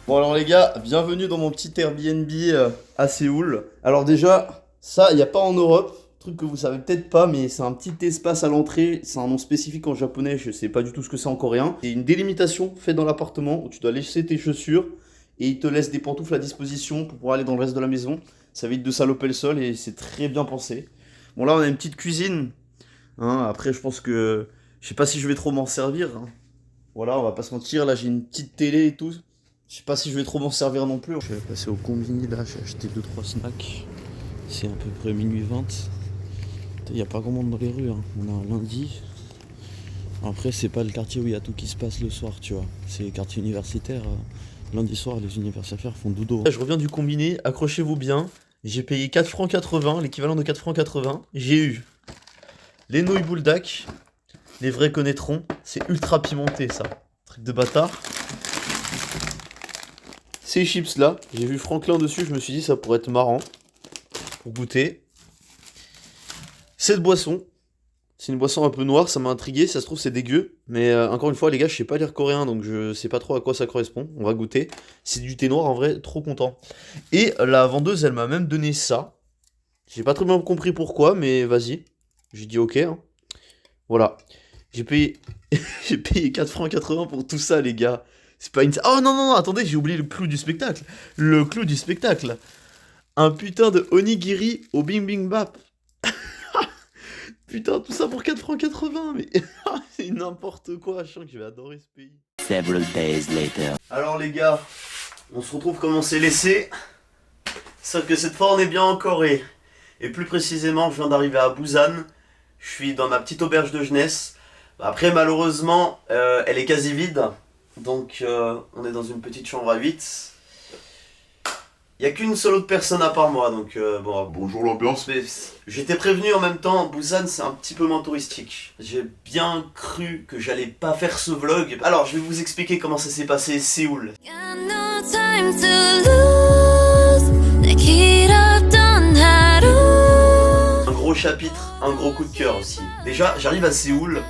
Bon alors les gars, bienvenue dans mon petit Airbnb à Séoul. Alors déjà, ça, il n'y a pas en Europe, truc que vous savez peut-être pas, mais c'est un petit espace à l'entrée, c'est un nom spécifique en japonais, je sais pas du tout ce que c'est en coréen. C'est une délimitation faite dans l'appartement où tu dois laisser tes chaussures et il te laisse des pantoufles à disposition pour pouvoir aller dans le reste de la maison. Ça évite de saloper le sol et c'est très bien pensé. Bon là on a une petite cuisine, hein, après je pense que, je sais pas si je vais trop m'en servir, hein. Voilà, on va pas se mentir, là j'ai une petite télé et tout. Je sais pas si je vais trop m'en servir non plus. Je vais passer au combini là, j'ai acheté 2-3 snacks. C'est à peu près minuit 20. Il n'y a pas grand monde dans les rues, hein. On a un lundi. Après c'est pas le quartier où il y a tout qui se passe le soir, tu vois. C'est le quartier universitaire. Lundi soir les universitaires font dodo. Là, je reviens du combini, accrochez-vous bien. J'ai payé 4 francs 80, l'équivalent de 4 francs 80. J'ai eu les nouilles bouldak. Les vrais connaîtront. C'est ultra pimenté ça. Truc de bâtard. Ces chips là, j'ai vu Franklin dessus, je me suis dit ça pourrait être marrant pour goûter. Cette boisson, c'est une boisson un peu noire, ça m'a intrigué, ça se trouve c'est dégueu, mais encore une fois les gars, je sais pas lire coréen donc je sais pas trop à quoi ça correspond, on va goûter. C'est du thé noir en vrai, trop content. Et la vendeuse elle m'a même donné ça, j'ai pas très bien compris pourquoi, mais vas-y, j'ai dit ok, hein. Voilà, j'ai payé, j'ai payé 4 francs 80 pour tout ça les gars. C'est pas une... Oh non, non, non, attendez, j'ai oublié le clou du spectacle. Le clou du spectacle. Un putain de onigiri au bing bing bap. Putain, tout ça pour 4 francs 80, mais c'est n'importe quoi. Je sens que je vais adorer ce pays. Several days later. Alors les gars, on se retrouve comme on s'est laissé. Sauf que cette fois on est bien en Corée. Et plus précisément, je viens d'arriver à Busan. Je suis dans ma petite auberge de jeunesse. Après malheureusement, elle est quasi vide. Donc on est dans une petite chambre à 8. Il n'y a qu'une seule autre personne à part moi, donc bon. Bonjour l'ambiance. Mais j'étais prévenu en même temps, Busan c'est un petit peu moins touristique. J'ai bien cru que j'allais pas faire ce vlog. Alors je vais vous expliquer comment ça s'est passé Séoul. Un gros chapitre, un gros coup de cœur aussi. Déjà j'arrive à Séoul,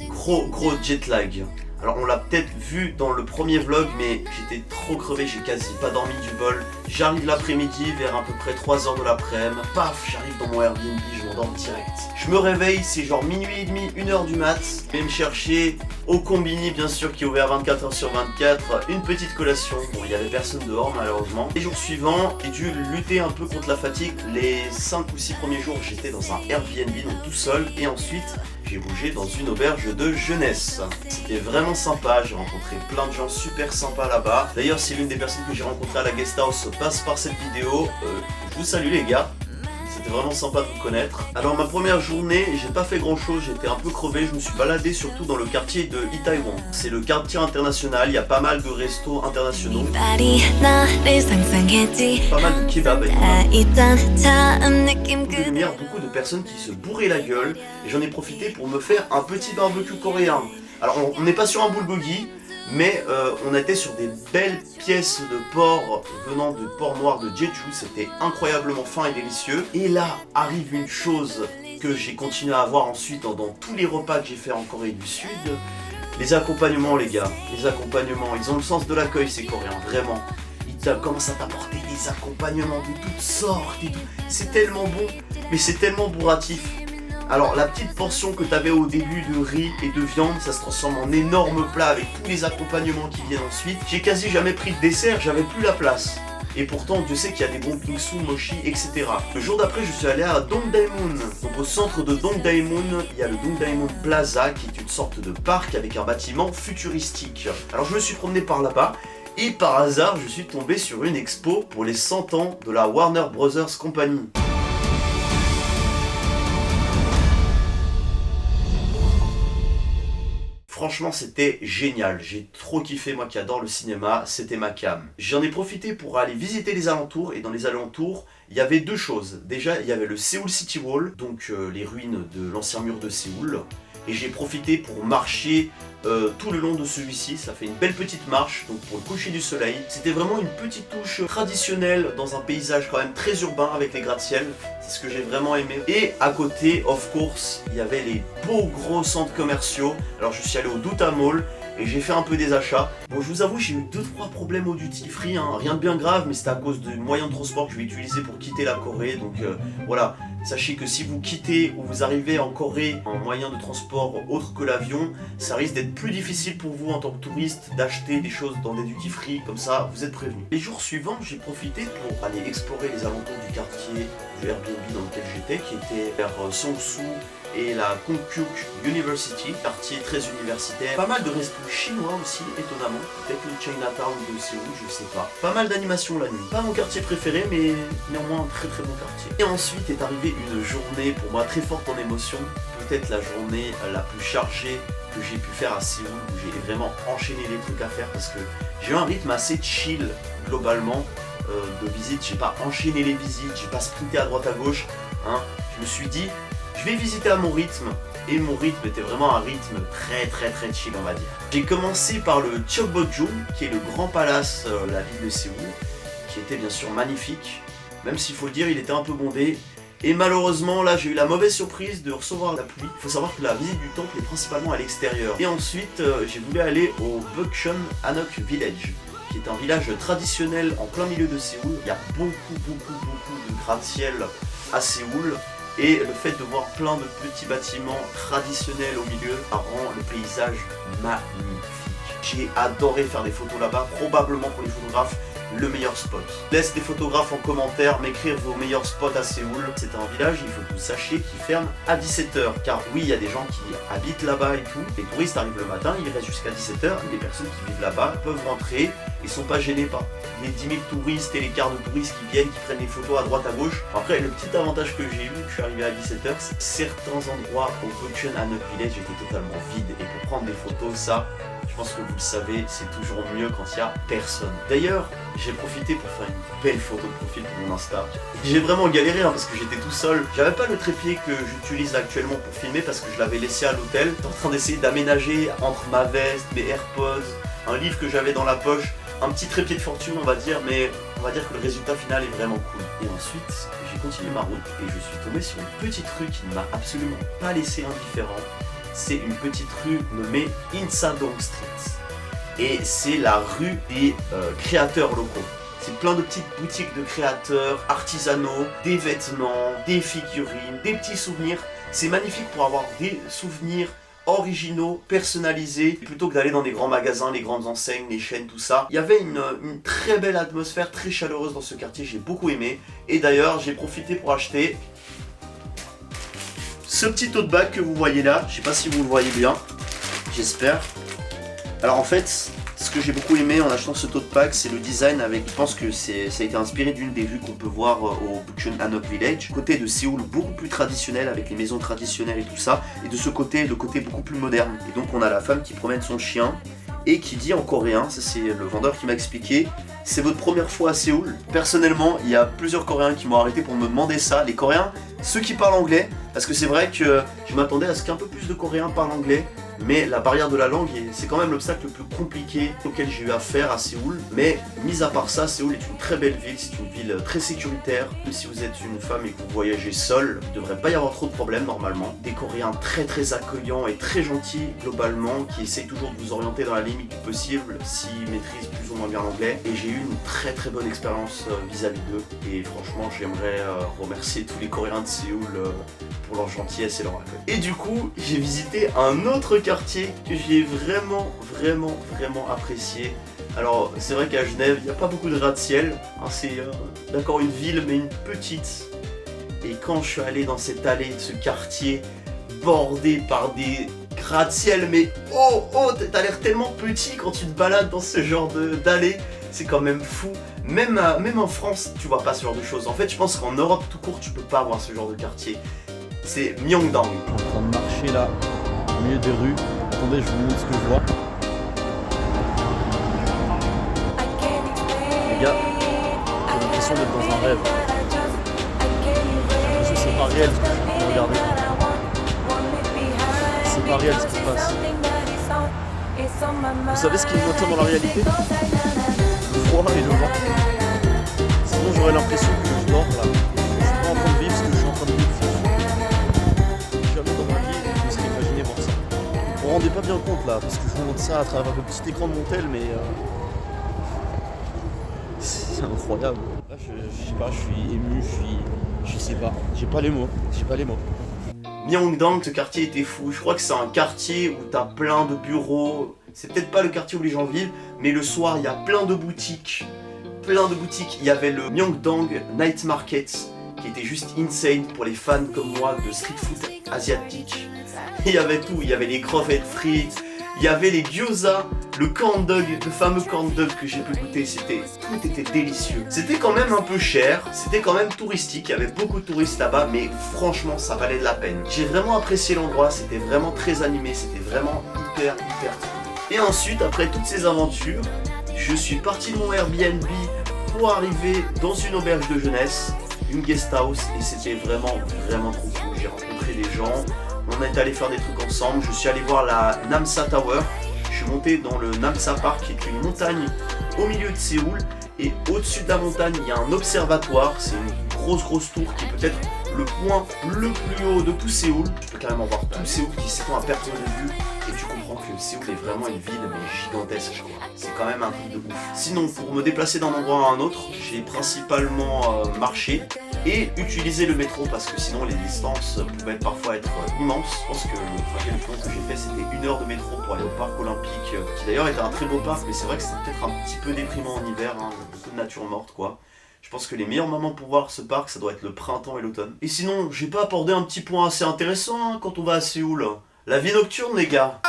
gros jet lag. Alors on l'a peut-être vu dans le premier vlog, mais j'étais trop crevé, j'ai quasi pas dormi du bol. J'arrive l'après-midi, vers à peu près 3h de l'après-midi. Paf, j'arrive dans mon Airbnb, je m'endors direct. Je me réveille, c'est genre minuit et demi, 1h du mat. Je vais me chercher au combini, bien sûr, qui est ouvert 24h sur 24. Une petite collation. Bon, il y avait personne dehors, malheureusement. Les jours suivants, j'ai dû lutter un peu contre la fatigue. Les 5 ou 6 premiers jours, j'étais dans un Airbnb, donc tout seul. Et ensuite, j'ai bougé dans une auberge de jeunesse. C'était vraiment sympa, j'ai rencontré plein de gens super sympas là-bas. D'ailleurs, si l'une des personnes que j'ai rencontrées à la guest house passe par cette vidéo, je vous salue les gars. C'était vraiment sympa de vous connaître. Alors ma première journée, j'ai pas fait grand chose, j'étais un peu crevé, je me suis baladé surtout dans le quartier de Itaewon. C'est le quartier international, il y a pas mal de restos internationaux. Pas mal de kebab et de lumière, beaucoup de personnes qui se bourraient la gueule. Et j'en ai profité pour me faire un petit barbecue coréen. Alors on n'est pas sur un bulgogi, mais on était sur des belles pièces de porc venant de porc noir de Jeju. C'était incroyablement fin et délicieux. Et là arrive une chose que j'ai continué à avoir ensuite dans tous les repas que j'ai fait en Corée du Sud. Les accompagnements les gars, les accompagnements, ils ont le sens de l'accueil ces Coréens, vraiment. Ils commencent à t'apporter des accompagnements de toutes sortes et tout. C'est tellement bon, mais c'est tellement bourratif. Alors la petite portion que t'avais au début de riz et de viande, ça se transforme en énorme plat avec tous les accompagnements qui viennent ensuite. J'ai quasi jamais pris de dessert, j'avais plus la place. Et pourtant, Dieu sait qu'il y a des bons bingsu, mochi, etc. Le jour d'après, je suis allé à Dongdaemun. Donc au centre de Dongdaemun, il y a le Dongdaemun Plaza, qui est une sorte de parc avec un bâtiment futuristique. Alors je me suis promené par là-bas, Et par hasard, je suis tombé sur une expo pour les 100 ans de la Warner Brothers Company. Franchement, c'était génial, j'ai trop kiffé, moi qui adore le cinéma, c'était ma cam. J'en ai profité pour aller visiter les alentours, et dans les alentours, il y avait deux choses. Déjà, il y avait le Seoul City Wall, donc les ruines de l'ancien mur de Séoul, et j'ai profité pour marcher tout le long de celui-ci. Ça fait une belle petite marche, donc pour le coucher du soleil. C'était vraiment une petite touche traditionnelle dans un paysage quand même très urbain avec les gratte-ciel. C'est ce que j'ai vraiment aimé. Et à côté, of course, il y avait les beaux gros centres commerciaux. Alors je suis allé au Doota Mall et j'ai fait un peu des achats. Bon, je vous avoue, j'ai eu 2-3 problèmes au duty free, hein. Rien de bien grave, mais c'était à cause du moyen de transport que je vais utiliser pour quitter la Corée. Donc voilà, sachez que si vous quittez ou vous arrivez en Corée en moyen de transport autre que l'avion, ça risque d'être plus difficile pour vous en tant que touriste d'acheter des choses dans des duty free, comme ça vous êtes prévenus. Les jours suivants, j'ai profité pour aller explorer les alentours du quartier du Airbnb dans lequel j'étais, qui était vers Seongsu et la Konkuk University, quartier très universitaire. Pas mal de restos chinois aussi, étonnamment. Peut-être le Chinatown de Séoul, je sais pas. Pas mal d'animations la nuit. Pas mon quartier préféré, mais néanmoins un très très bon quartier. Et ensuite est arrivée une journée pour moi très forte en émotion. Peut-être la journée la plus chargée que j'ai pu faire à Séoul, où j'ai vraiment enchaîné les trucs à faire parce que j'ai eu un rythme assez chill globalement de visite. J'ai pas enchaîné les visites, j'ai pas sprinté à droite à gauche, hein. Je me suis dit, je vais visiter à mon rythme, et mon rythme était vraiment un rythme très chill, on va dire. J'ai commencé par le Cheokbokgung, qui est le grand palace de la ville de Séoul, qui était bien sûr magnifique, même s'il faut le dire, il était un peu bondé. Et malheureusement, là, j'ai eu la mauvaise surprise de recevoir la pluie. Il faut savoir que la visite du temple est principalement à l'extérieur. Et ensuite, j'ai voulu aller au Bukchon Hanok Village, qui est un village traditionnel en plein milieu de Séoul. Il y a beaucoup de gratte-ciel à Séoul. Et le fait de voir plein de petits bâtiments traditionnels au milieu, ça rend le paysage magnifique. J'ai adoré faire des photos là-bas, probablement pour les photographes, le meilleur spot. Laisse les photographes en commentaire m'écrire vos meilleurs spots à Séoul. C'est un village, il faut que vous sachiez, qui ferme à 17h. Car oui, il y a des gens qui habitent là-bas et tout. Les touristes arrivent le matin, ils restent jusqu'à 17h. Et les personnes qui vivent là-bas peuvent rentrer et sont pas gênés par les 10 000 touristes et les quarts de touristes qui viennent, qui prennent les photos à droite à gauche. Après, le petit avantage que j'ai eu, je suis arrivé à 17h, c'est que certains endroits au Bukchon Hanok Village étaient totalement vides. Et pour prendre des photos, ça, je pense que vous le savez, c'est toujours mieux quand il n'y a personne. D'ailleurs, j'ai profité pour faire une belle photo de profil pour mon Insta. J'ai vraiment galéré parce que j'étais tout seul. J'avais pas le trépied que j'utilise actuellement pour filmer parce que je l'avais laissé à l'hôtel. J'étais en train d'essayer d'aménager entre ma veste, mes AirPods, un livre que j'avais dans la poche, un petit trépied de fortune on va dire, mais on va dire que le résultat final est vraiment cool. Et ensuite, j'ai continué ma route et je suis tombé sur une petite rue qui ne m'a absolument pas laissé indifférent. C'est une petite rue nommée Insadong Street. Et c'est la rue des créateurs locaux. C'est plein de petites boutiques de créateurs artisanaux, des vêtements, des figurines, des petits souvenirs. C'est magnifique pour avoir des souvenirs originaux, personnalisés, plutôt que d'aller dans des grands magasins, les grandes enseignes, les chaînes, tout ça. Il y avait une très belle atmosphère, très chaleureuse dans ce quartier, j'ai beaucoup aimé. Et d'ailleurs, j'ai profité pour acheter ce petit tote bag que vous voyez là. Je sais pas si vous le voyez bien, j'espère. Alors en fait, ce que j'ai beaucoup aimé en achetant ce tote bag, c'est le design avec, je pense que ça a été inspiré d'une des vues qu'on peut voir au Bukchon Hanok Village. Côté de Séoul beaucoup plus traditionnel avec les maisons traditionnelles et tout ça. Et de ce côté, le côté beaucoup plus moderne. Et donc on a la femme qui promène son chien et qui dit en coréen, ça c'est le vendeur qui m'a expliqué, c'est votre première fois à Séoul. Personnellement, il y a plusieurs Coréens qui m'ont arrêté pour me demander ça. Les Coréens, ceux qui parlent anglais, parce que c'est vrai que je m'attendais à ce qu'un peu plus de Coréens parlent anglais. Mais la barrière de la langue, c'est quand même l'obstacle le plus compliqué auquel j'ai eu affaire à Séoul. Mais mis à part ça, Séoul est une très belle ville, c'est une ville très sécuritaire. Même si vous êtes une femme et que vous voyagez seul, il ne devrait pas y avoir trop de problèmes normalement. Des Coréens très accueillants et très gentils globalement, qui essayent toujours de vous orienter dans la limite du possible s'ils maîtrisent plus ou moins bien l'anglais. Et j'ai eu une très bonne expérience vis-à-vis d'eux. Et franchement, j'aimerais remercier tous les Coréens de Séoul pour leur gentillesse et leur accueil. Et du coup, j'ai visité un autre quartier que j'ai vraiment apprécié. Alors c'est vrai qu'à Genève il n'y a pas beaucoup de gratte-ciel, hein, c'est d'accord une ville mais une petite. Et quand je suis allé dans cette allée de ce quartier bordé par des gratte-ciel, mais oh, t'as l'air tellement petit quand tu te balades dans ce genre d'allée. C'est quand même fou. Même en France, tu vois pas ce genre de choses. En fait, je pense qu'en Europe tout court, tu peux pas avoir ce genre de quartier. C'est Myeongdong. Je suis en train de marcher là, au milieu des rues. Attendez, je vous montre ce que je vois. Les gars, j'ai l'impression d'être dans un rêve. J'ai l'impression que c'est pas réel ce que je suis en train de regarder. C'est pas réel ce qui se passe. Vous savez ce qui me maintient dans la réalité? Le froid et le vent. Sinon j'aurais l'impression que je dors là. Je suis pas en train de vivre ce que je suis en train de vivre. Jamais dans ma vie je me serais imaginé voir ça. Vous vous rendez pas bien compte là, parce que je vous montre ça à travers le petit écran de mon tel, mais c'est incroyable. Là je sais pas, je suis ému, je sais pas. J'ai pas les mots. Myeongdong, ce quartier était fou. Je crois que c'est un quartier où t'as plein de bureaux. C'est peut-être pas le quartier où les gens vivent, mais le soir, il y a plein de boutiques. Il y avait le Myeongdong Night Market, qui était juste insane pour les fans comme moi de street food asiatique. Il y avait tout. Il y avait les crevettes frites, il y avait les gyoza, le corn dog, le fameux corn dog que j'ai pu goûter. Tout était délicieux. C'était quand même un peu cher, c'était quand même touristique. Il y avait beaucoup de touristes là-bas, mais franchement, ça valait de la peine. J'ai vraiment apprécié l'endroit. C'était vraiment très animé. C'était vraiment hyper cool. Et ensuite, après toutes ces aventures, je suis parti de mon Airbnb pour arriver dans une auberge de jeunesse, une guest house, et c'était vraiment trop cool. J'ai rencontré des gens, on est allé faire des trucs ensemble, je suis allé voir la Namsa Tower, je suis monté dans le Namsa Park qui est une montagne au milieu de Séoul, et au-dessus de la montagne il y a un observatoire, c'est une grosse tour qui est peut-être le point le plus haut de tout Séoul. Tu peux carrément voir tout Séoul qui s'étend à perte de vue, et tu comprends que Séoul est vraiment une ville mais gigantesque. C'est quand même un truc de ouf. Sinon, pour me déplacer d'un endroit à un autre, j'ai principalement marché et utilisé le métro parce que sinon les distances pouvaient parfois être immenses. Je pense que le trajet le plus long que j'ai fait c'était 1 heure de métro pour aller au parc olympique, qui d'ailleurs était un très beau parc, mais c'est vrai que c'était peut-être un petit peu déprimant en hiver, hein, beaucoup de nature morte quoi. Je pense que les meilleurs moments pour voir ce parc, ça doit être le printemps et l'automne. Et sinon, j'ai pas abordé un petit point assez intéressant hein, quand on va à Séoul. La vie nocturne, les gars.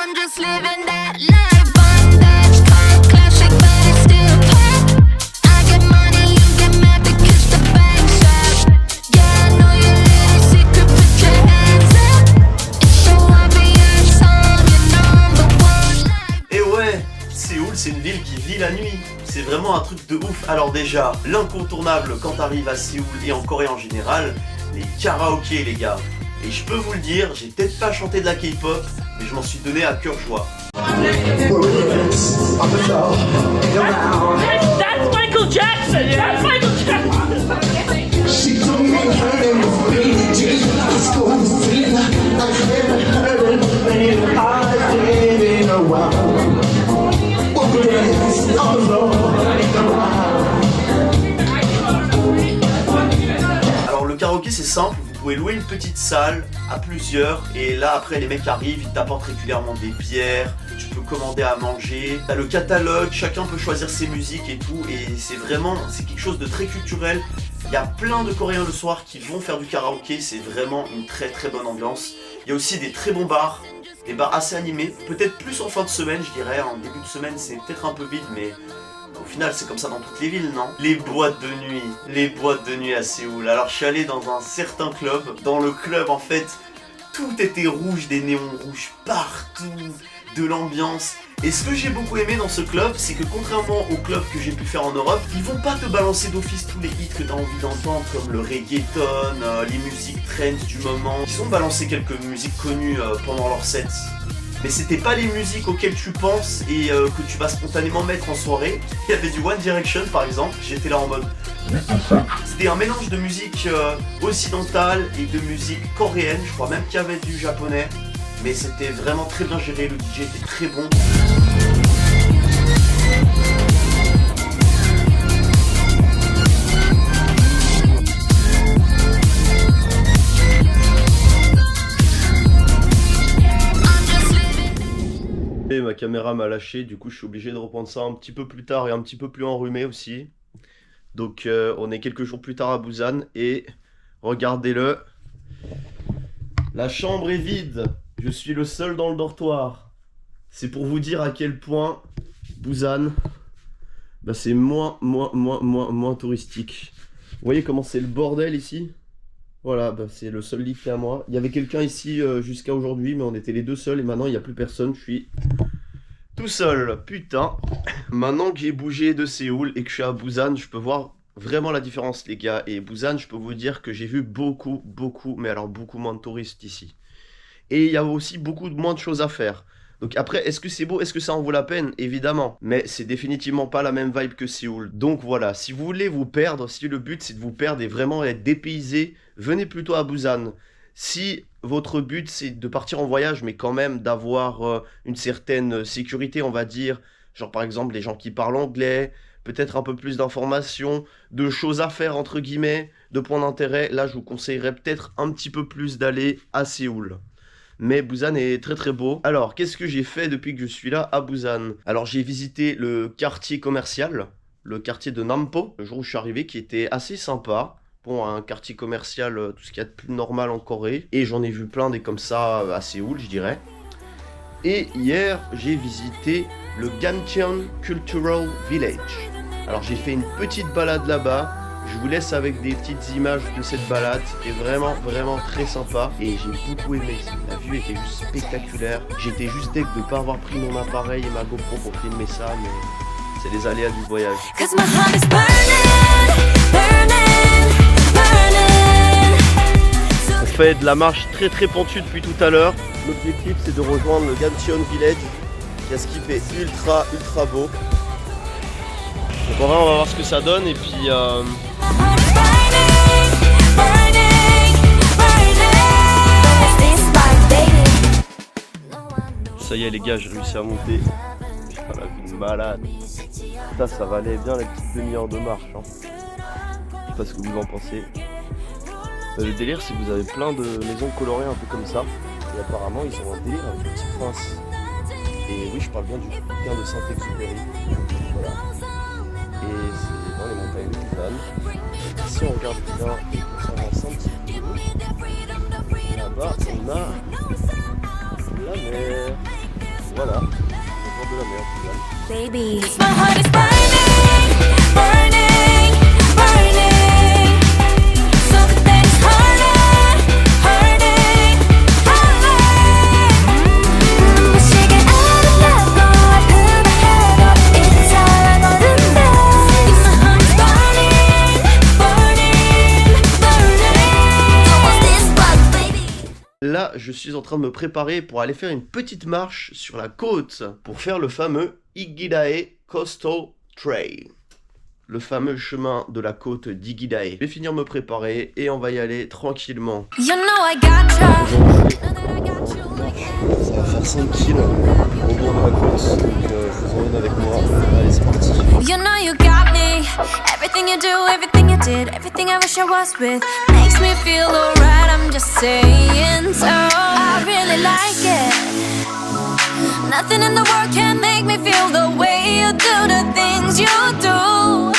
Et ouais, Séoul, c'est une ville qui vit la nuit. C'est vraiment un truc de ouf. Alors déjà, l'incontournable quand t'arrives à Séoul et en Corée en général, les karaokés les gars. Et je peux vous le dire, j'ai peut-être pas chanté de la K-pop, mais je m'en suis donné à cœur joie. That's Michael Jackson! That's Michael Jackson! Alors le karaoké c'est simple, vous pouvez louer une petite salle à plusieurs et là après les mecs arrivent, ils t'apportent régulièrement des bières, tu peux commander à manger, t'as le catalogue, chacun peut choisir ses musiques et tout et c'est quelque chose de très culturel. Il y a plein de Coréens le soir qui vont faire du karaoké, c'est vraiment une très bonne ambiance. Il y a aussi des très bons bars, des bars assez animés, peut-être plus en fin de semaine je dirais, en début de semaine c'est peut-être un peu vide mais au final c'est comme ça dans toutes les villes non? Les boîtes de nuit à Séoul. Alors je suis allé dans un certain club, dans le club en fait tout était rouge, des néons rouges partout, de l'ambiance. Et ce que j'ai beaucoup aimé dans ce club, c'est que contrairement aux clubs que j'ai pu faire en Europe, ils vont pas te balancer d'office tous les hits que t'as envie d'entendre, comme le reggaeton, les musiques trends du moment. Ils ont balancé quelques musiques connues pendant leur set. Mais c'était pas les musiques auxquelles tu penses et que tu vas spontanément mettre en soirée. Il y avait du One Direction par exemple, j'étais là en mode... C'était un mélange de musique occidentale et de musique coréenne, je crois même qu'il y avait du japonais. Mais c'était vraiment très bien géré, le DJ était très bon. Et ma caméra m'a lâché, du coup je suis obligé de reprendre ça un petit peu plus tard et un petit peu plus enrhumé aussi. Donc on est quelques jours plus tard à Busan et regardez-le. La chambre est vide. Je suis le seul dans le dortoir. C'est pour vous dire à quel point Busan, bah c'est moins touristique. Vous voyez comment c'est le bordel ici? Voilà, bah c'est le seul lit qui est à moi. Il y avait quelqu'un ici jusqu'à aujourd'hui, mais on était les deux seuls et maintenant il n'y a plus personne. Je suis tout seul. Putain. Maintenant que j'ai bougé de Séoul et que je suis à Busan, je peux voir vraiment la différence, les gars. Et Busan, je peux vous dire que j'ai vu beaucoup, mais alors beaucoup moins de touristes ici. Et il y a aussi beaucoup moins de choses à faire. Donc après, est-ce que c'est beau? Est-ce que ça en vaut la peine? Évidemment. Mais c'est définitivement pas la même vibe que Séoul. Donc voilà, si vous voulez vous perdre, si le but c'est de vous perdre et vraiment être dépaysé, venez plutôt à Busan. Si votre but c'est de partir en voyage, mais quand même d'avoir une certaine sécurité, on va dire, genre par exemple les gens qui parlent anglais, peut-être un peu plus d'informations, de choses à faire entre guillemets, de points d'intérêt, là je vous conseillerais peut-être un petit peu plus d'aller à Séoul. Mais Busan est très très beau. Alors, qu'est-ce que j'ai fait depuis que je suis là à Busan? Alors, j'ai visité le quartier commercial, le quartier de Nampo, le jour où je suis arrivé, qui était assez sympa. Bon, un quartier commercial, tout ce qu'il y a de plus normal en Corée. Et j'en ai vu plein des comme ça à Séoul, je dirais. Et hier, j'ai visité le Gamcheon Cultural Village. Alors, j'ai fait une petite balade là-bas. Je vous laisse avec des petites images de cette balade, c'était vraiment très sympa et j'ai beaucoup aimé, la vue était juste spectaculaire. J'étais juste deg de ne pas avoir pris mon appareil et ma GoPro pour filmer ça, mais c'est les aléas du voyage. On fait de la marche très pentue depuis tout à l'heure. L'objectif c'est de rejoindre le Gamcheon Village, qui a ce qui fait ultra beau. Donc en vrai on va voir ce que ça donne et puis ça y est les gars, j'ai réussi à monter. Putain la vie de malade. Ça valait bien la petite demi-heure de marche hein. Je sais pas ce que vous en pensez. Le délire c'est que vous avez plein de maisons colorées un peu comme ça. Et apparemment ils ont un délire avec le Petit Prince. Et oui je parle bien du bouquin de Saint-Exupéry. Voilà. Et c'est dans les montagnes de Busan. Si on regarde bien et qu'on s'avance un petit peu, là-bas on a la mer. Voilà, on bord de la mer, Busan. Baby, my heart is burning. Something's hurting. She get out of love, go I put my head up. It's all I gotta do. My heart is burning. What's this bug, baby? Là, je suis en train de me préparer pour aller faire une petite marche sur la côte pour faire le fameux Igidae Coastal Trail. Le fameux chemin de la côte d'Igidae. Je vais finir de me préparer et on va y aller tranquillement. You know I got you. Ça va faire 5 kills au bord de la côte. Donc je vous emmène avec moi. Allez, c'est parti. You know you got me. Everything you do, everything you did, everything I wish I was with makes me feel alright. I'm just saying so. I really like it. Nothing in the world can make me feel the way you do the things you do.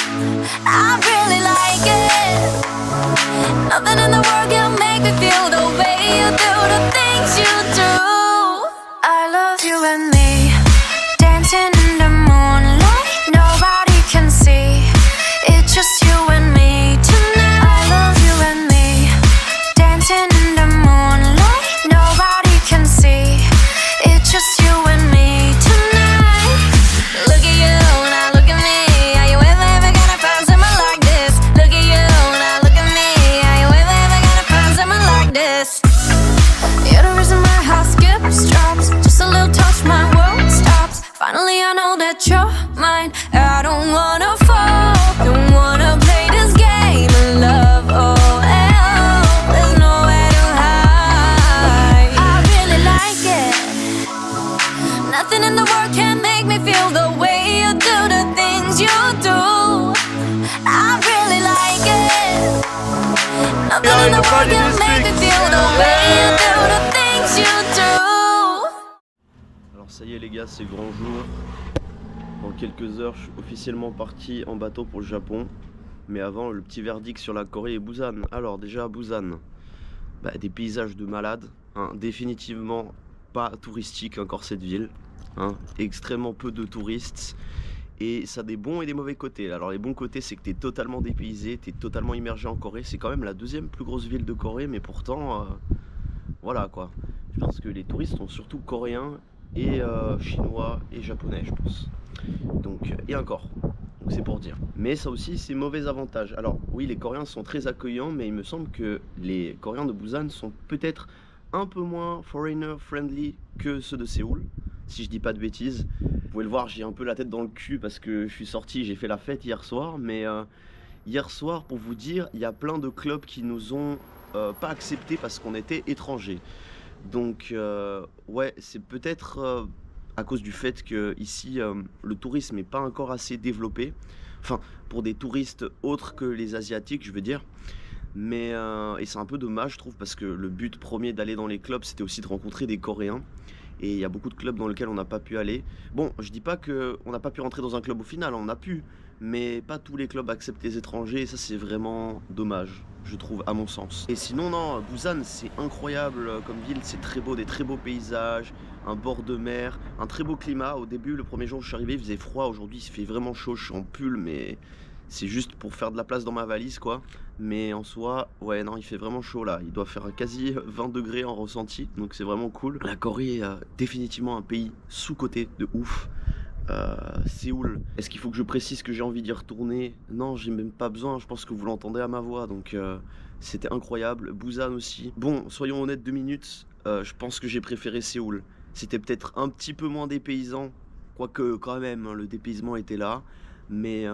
I really like it. Nothing in the world can make me feel the way you do the things you do. I love you and me, dancing in the moonlight. Nobody can see, it's just you and me tonight. I love you and me, dancing in the moonlight. Nobody can see, it's just you and me tonight. Look at you, now look at me. Are you ever gonna find someone like this? Look at you, now look at me. Are you ever gonna find someone like this? You're the reason my heart skips, drops. Just a little touch, my world stops. Finally I know that you're mine. I don't wanna fall, don't wanna play this game of love. Oh, there's nowhere to hide. I really like it. Nothing in the world can make me feel the way you do the things you do. I really like it. Nothing in the world can make me feel the way you do the things you do. Alors ça y est les gars, c'est grand jour. Dans quelques heures, je suis officiellement parti en bateau pour le Japon. Mais avant, le petit verdict sur la Corée et Busan. Alors déjà à Busan, des paysages de malade, hein, définitivement pas touristique encore cette ville, hein. Extrêmement peu de touristes. Et ça a des bons et des mauvais côtés. Alors les bons côtés, c'est que tu es totalement dépaysé, tu es totalement immergé en Corée. C'est quand même la deuxième plus grosse ville de Corée, mais pourtant, voilà quoi. Je pense que les touristes sont surtout coréens et chinois et japonais, je pense. Donc, et encore. Donc c'est pour dire. Mais ça aussi, c'est mauvais avantage. Alors oui, les Coréens sont très accueillants, mais il me semble que les Coréens de Busan sont peut-être un peu moins foreigner friendly que ceux de Séoul, si je dis pas de bêtises. Vous pouvez le voir, j'ai un peu la tête dans le cul parce que je suis sorti, j'ai fait la fête hier soir. Mais hier soir, pour vous dire, il y a plein de clubs qui nous ont pas acceptés parce qu'on était étrangers. Donc ouais, c'est peut-être à cause du fait que ici le tourisme n'est pas encore assez développé. Enfin, pour des touristes autres que les Asiatiques, je veux dire. Mais et c'est un peu dommage, je trouve, parce que le but premier d'aller dans les clubs, c'était aussi de rencontrer des Coréens. Et il y a beaucoup de clubs dans lesquels on n'a pas pu aller. Bon, je dis pas qu'on n'a pas pu rentrer dans un club au final, on a pu. Mais pas tous les clubs acceptent les étrangers, et ça c'est vraiment dommage, je trouve, à mon sens. Et sinon, non, Busan, c'est incroyable comme ville, c'est très beau, des très beaux paysages, un bord de mer, un très beau climat. Au début, le premier jour où je suis arrivé, il faisait froid, aujourd'hui il fait vraiment chaud, je suis en pull, mais c'est juste pour faire de la place dans ma valise, quoi. Mais en soi, ouais, non, il fait vraiment chaud là. Il doit faire quasi 20 degrés en ressenti, donc c'est vraiment cool. La Corée est définitivement un pays sous-coté de ouf. Séoul, est-ce qu'il faut que je précise que j'ai envie d'y retourner? Non, j'ai même pas besoin, je pense que vous l'entendez à ma voix, donc c'était incroyable. Busan aussi. Bon, soyons honnêtes 2 minutes, je pense que j'ai préféré Séoul. C'était peut-être un petit peu moins dépaysant, quoique quand même, hein, le dépaysement était là, mais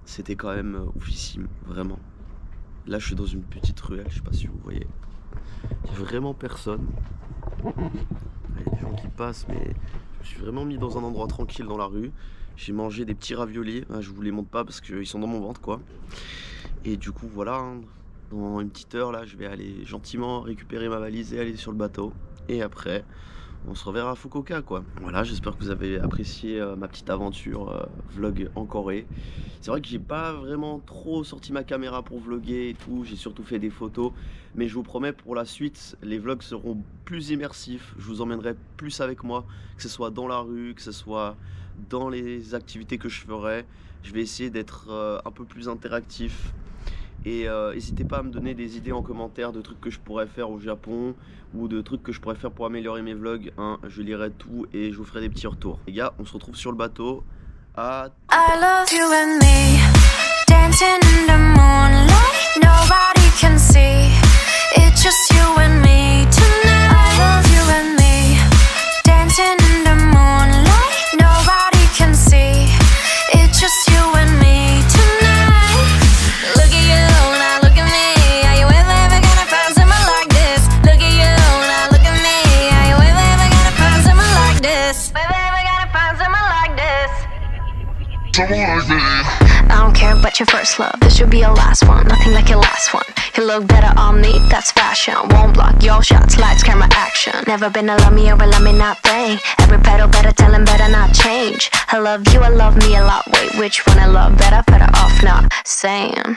c'était quand même oufissime, vraiment. Là, je suis dans une petite ruelle, je sais pas si vous voyez. Il n'y a vraiment personne. Il y a des gens qui passent, mais je me suis vraiment mis dans un endroit tranquille dans la rue. J'ai mangé des petits raviolis. Je vous les montre pas parce qu'ils sont dans mon ventre, quoi. Et du coup, voilà, hein, dans une petite heure, là, je vais aller gentiment récupérer ma valise et aller sur le bateau. Et après, on se reverra à Fukuoka, quoi. Voilà, j'espère que vous avez apprécié ma petite aventure vlog en Corée. C'est vrai que j'ai pas vraiment trop sorti ma caméra pour vlogger et tout, j'ai surtout fait des photos. Mais je vous promets, pour la suite, les vlogs seront plus immersifs. Je vous emmènerai plus avec moi, que ce soit dans la rue, que ce soit dans les activités que je ferai. Je vais essayer d'être un peu plus interactif. Et n'hésitez pas à me donner des idées en commentaire de trucs que je pourrais faire au Japon ou de trucs que je pourrais faire pour améliorer mes vlogs, hein. Je lirai tout et je vous ferai des petits retours. Les gars, on se retrouve sur le bateau. À I love you and me, dancing in the moonlight, nobody can see, it's just you and me tonight. I love you and me, dancing in the moonlight, nobody can see, it's just you and me tonight. Look at you, now look at me, are you ever gonna find someone like this? Look at you, now look at me, are you ever gonna find someone like this? Ever gonna find someone like this? I don't care about your first love, this should be your last one, nothing like your last one. You look better on me, that's fashion. Won't block your shots, lights, camera, action. Never been a love me or a love me not thing. Every pedal better tell him better not change. I love you, I love me a lot. Wait, which one I love better? Better off not saying.